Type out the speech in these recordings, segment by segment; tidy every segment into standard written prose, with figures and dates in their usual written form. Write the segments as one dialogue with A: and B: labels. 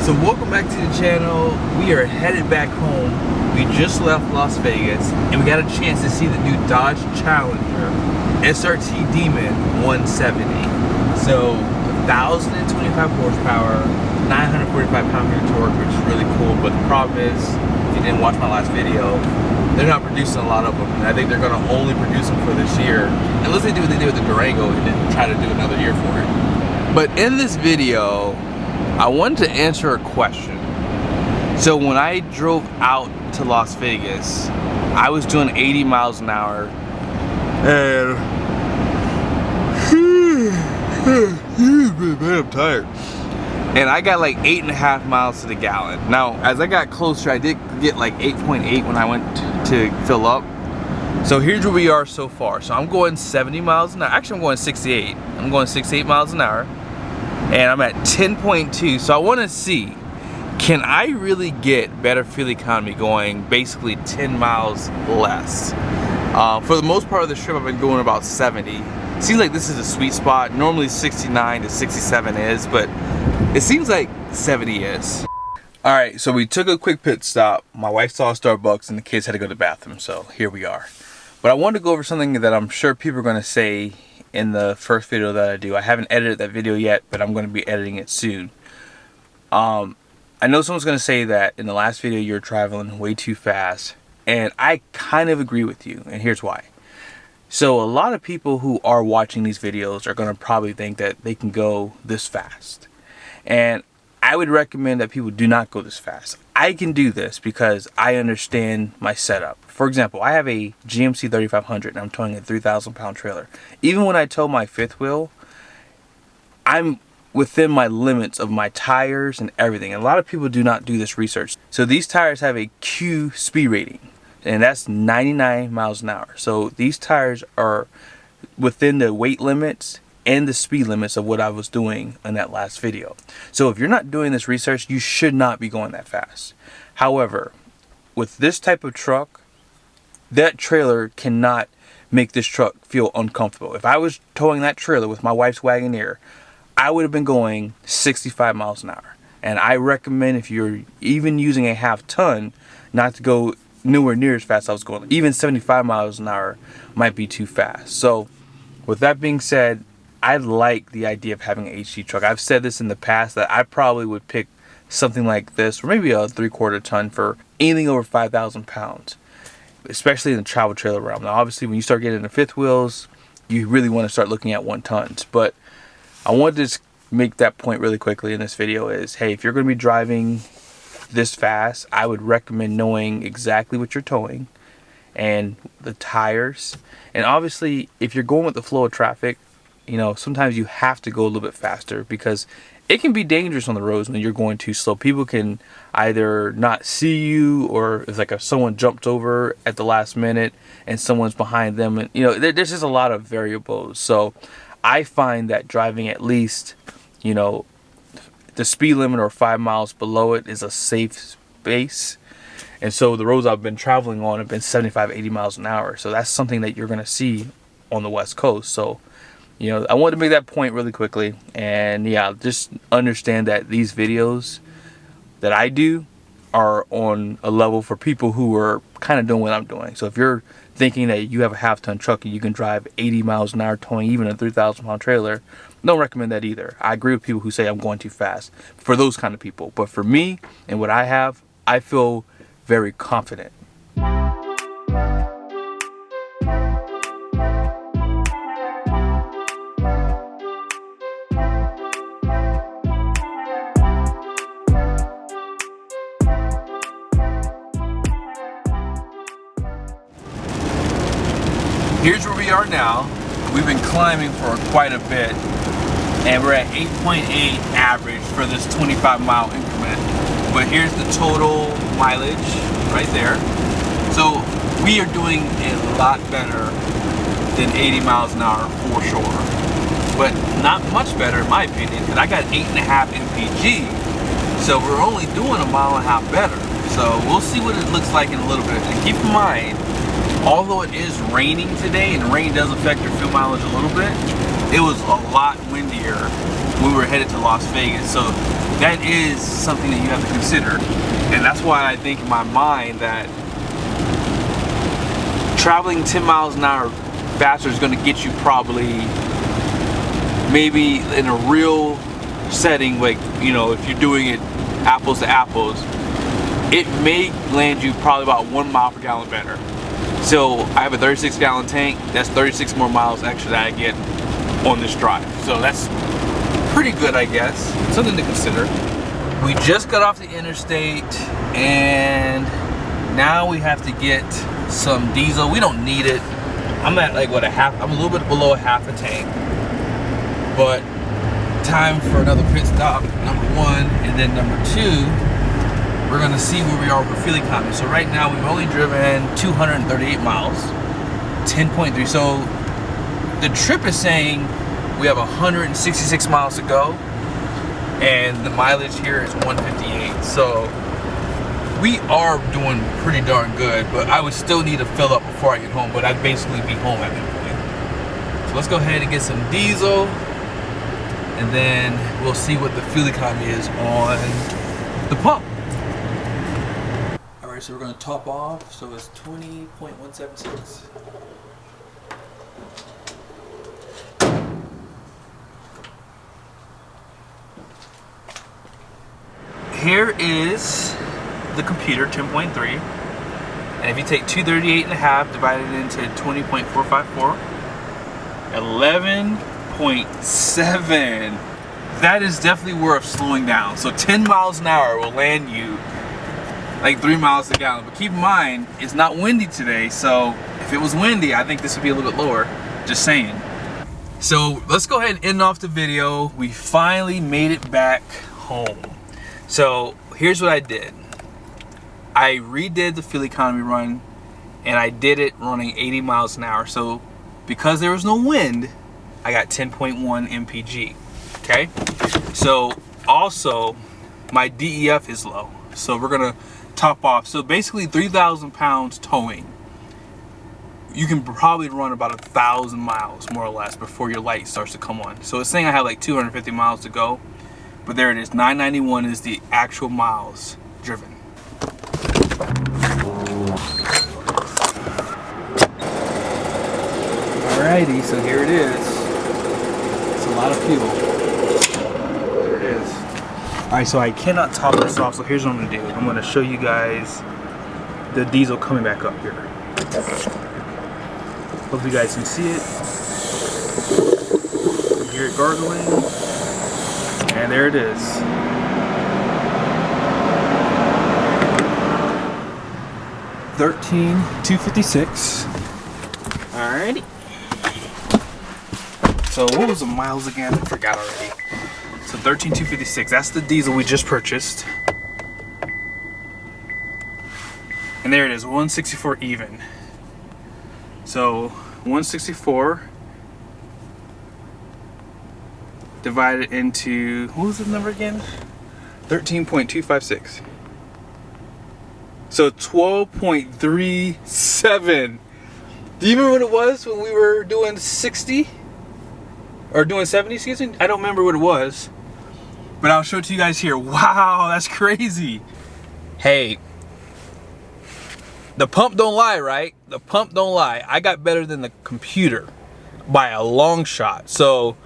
A: So welcome back to the channel. We are headed back home. We just left Las Vegas and we got a chance to see the new Dodge Challenger SRT Demon 170. So 1,025 horsepower, 945 pound-feet of torque, which is really cool. But the problem is, if you didn't watch my last video, they're not producing a lot of them, and I think they're going to only produce them for this year, unless they do what they did with the Durango and then try to do another year for it. But in this video, I wanted to answer a question. So when I drove out to Las Vegas, I was doing 80 miles an hour, and I'm tired. And I got like 8.5 miles to the gallon. Now, as I got closer, I did get like 8.8 when I went to fill up. So here's where we are so far. So I'm going 70 miles an hour. Actually, I'm going 68. I'm going 68 miles an hour. And I'm at 10.2. So I want to see, can I really get better fuel economy going basically 10 miles less? For the most part of the trip, I've been going about 70. Seems like this is a sweet spot. Normally 69 to 67 is, but it seems like 70 is. Alright, so we took a quick pit stop. My wife saw Starbucks and the kids had to go to the bathroom, so here we are. But I wanted to go over something that I'm sure people are going to say in the first video that I do. I haven't edited that video yet, but I'm going to be editing it soon. I know someone's going to say that in the last video you're traveling way too fast, and I kind of agree with you, and here's why. So a lot of people who are watching these videos are going to probably think that they can go this fast. And I would recommend that people do not go this fast. I can do this because I understand my setup. For example, I have a GMC 3500 and I'm towing a 3,000 pound trailer. Even when I tow my fifth wheel, I'm within my limits of my tires and everything. And a lot of people do not do this research. So these tires have a Q speed rating, and that's 99 miles an hour. So these tires are within the weight limits and the speed limits of what I was doing in that last video. So if you're not doing this research, you should not be going that fast. However, with this type of truck, that trailer cannot make this truck feel uncomfortable. If I was towing that trailer with my wife's Wagoneer, I would have been going 65 miles an hour. And I recommend, if you're even using a half ton, not to go nowhere near as fast as I was going. Even 75 miles an hour might be too fast. So with that being said, I like the idea of having an HD truck. I've said this in the past that I probably would pick something like this, or maybe a 3/4 ton for anything over 5,000 pounds, especially in the travel trailer realm. Now, obviously, when you start getting into fifth wheels, you really want to start looking at 1 tons. But I wanted to just make that point really quickly in this video is, hey, if you're going to be driving this fast, I would recommend knowing exactly what you're towing and the tires. And obviously, if you're going with the flow of traffic, you know, sometimes you have to go a little bit faster because it can be dangerous on the roads when you're going too slow. People can either not see you, or it's like if someone jumped over at the last minute and someone's behind them, and you know, there's just a lot of variables. So I find that driving at least, you know, the speed limit or 5 miles below it is a safe space. And so the roads I've been traveling on have been 75, 80 miles an hour. So that's something that you're going to see on the West Coast. So, you know, I wanted to make that point really quickly. And yeah, just understand that these videos that I do are on a level for people who are kind of doing what I'm doing. So if you're thinking that you have a half-ton truck and you can drive 80 miles an hour towing even a 3,000 pound trailer, don't recommend that either. I agree with people who say I'm going too fast for those kind of people. But for me and what I have, I feel very confident. Here's where we are now. We've been climbing for quite a bit, and we're at 8.8 average for this 25-mile increment. But here's the total mileage right there. So we are doing a lot better than 80 miles an hour for sure. But not much better in my opinion, because I got 8.5 MPG. So we're only doing a mile and a half better. So we'll see what it looks like in a little bit. And keep in mind, although it is raining today, and rain does affect your fuel mileage a little bit, it was a lot windier when we were headed to Las Vegas. So that is something that you have to consider. And that's why I think in my mind that traveling 10 miles an hour faster is going to get you probably, maybe in a real setting, like, you know, if you're doing it apples to apples, it may land you probably about 1 mile per gallon better. So I have a 36 gallon tank. That's 36 more miles extra that I get on this drive. So that's pretty good, I guess. Something to consider. We just got off the interstate and now we have to get some diesel. We don't need it. I'm at like what, I'm a little bit below a half a tank. But time for another pit stop, number one, and then number two, we're gonna see where we are with fuel economy. So right now we've only driven 238 miles, 10.3. So the trip is saying we have 166 miles to go, and the mileage here is 158. So we are doing pretty darn good, but I would still need to fill up before I get home, but I'd basically be home at that point. So let's go ahead and get some diesel, and then we'll see what the fuel economy is on the pump. All right, so we're gonna top off, so it's 20.176. Here is the computer, 10.3, and if you take 238.5 divided into 20.454, 11.7. That is definitely worth slowing down. So 10 miles an hour will land you like 3 miles a gallon. But keep in mind, it's not windy today, so if it was windy, I think this would be a little bit lower. Just saying. So let's go ahead and end off the video. We finally made it back home. So here's what I did. I redid the fuel economy run, and I did it running 80 miles an hour. So because there was no wind, I got 10.1 MPG. Okay, so also my DEF is low, so we're gonna top off. So basically 3,000 pounds towing, you can probably run about 1,000 miles more or less before your light starts to come on. So it's saying I have like 250 miles to go, but there it is. 991 is the actual miles driven. Alrighty, so here it is. It's a lot of fuel. There it is. Alright, so I cannot top this off, so here's what I'm gonna do. I'm gonna show you guys the diesel coming back up here. Hope you guys can see it. You hear it gargling. And there it is. $13,256. Alrighty. So what was the miles again? I forgot already. So 13,256. That's the diesel we just purchased. And there it is, 164 even. So 164 divided into, what was the number again? 13.256. So 12.37. Do you remember what it was when we were doing 60? Or doing 70, excuse me? I don't remember what it was. But I'll show it to you guys here. Wow, that's crazy. Hey, the pump don't lie, right? The pump don't lie. I got better than the computer by a long shot. So,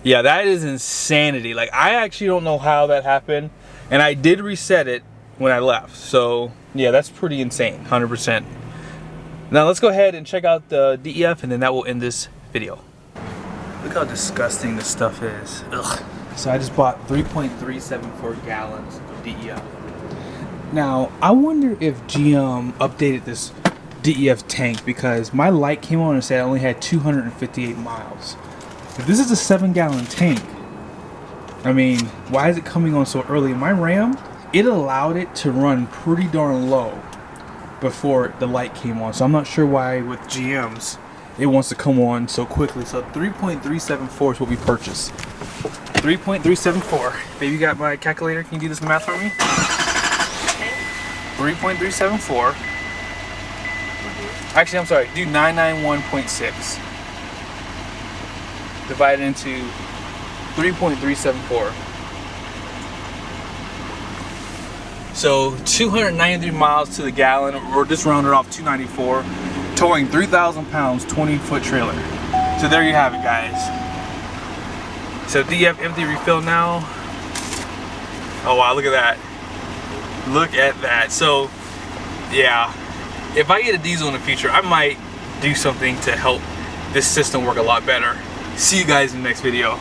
A: yeah, that is insanity. Like, I actually don't know how that happened. And I did reset it when I left. So, yeah, that's pretty insane, 100%. Now, let's go ahead and check out the DEF, and then that will end this video. Look how disgusting this stuff is. Ugh. So I just bought 3.374 gallons of DEF. Now, I wonder if GM updated this DEF tank, because my light came on and said I only had 258 miles. If this is a 7-gallon tank, I mean, why is it coming on so early? My RAM, it allowed it to run pretty darn low before the light came on. So I'm not sure why with GM's it wants to come on so quickly. So 3.374 is what we purchased. 3.374. Baby, you got my calculator? Can you do this math for me? 3.374. Actually, I'm sorry. Do 991.6 divided into 3.374. So 293 miles to the gallon, or just rounded off 294, towing 3,000 pounds, 20-foot trailer. So there you have it, guys. So DF empty refill now. Oh wow, look at that. Look at that. So yeah, if I get a diesel in the future, I might do something to help this system work a lot better. See you guys in the next video.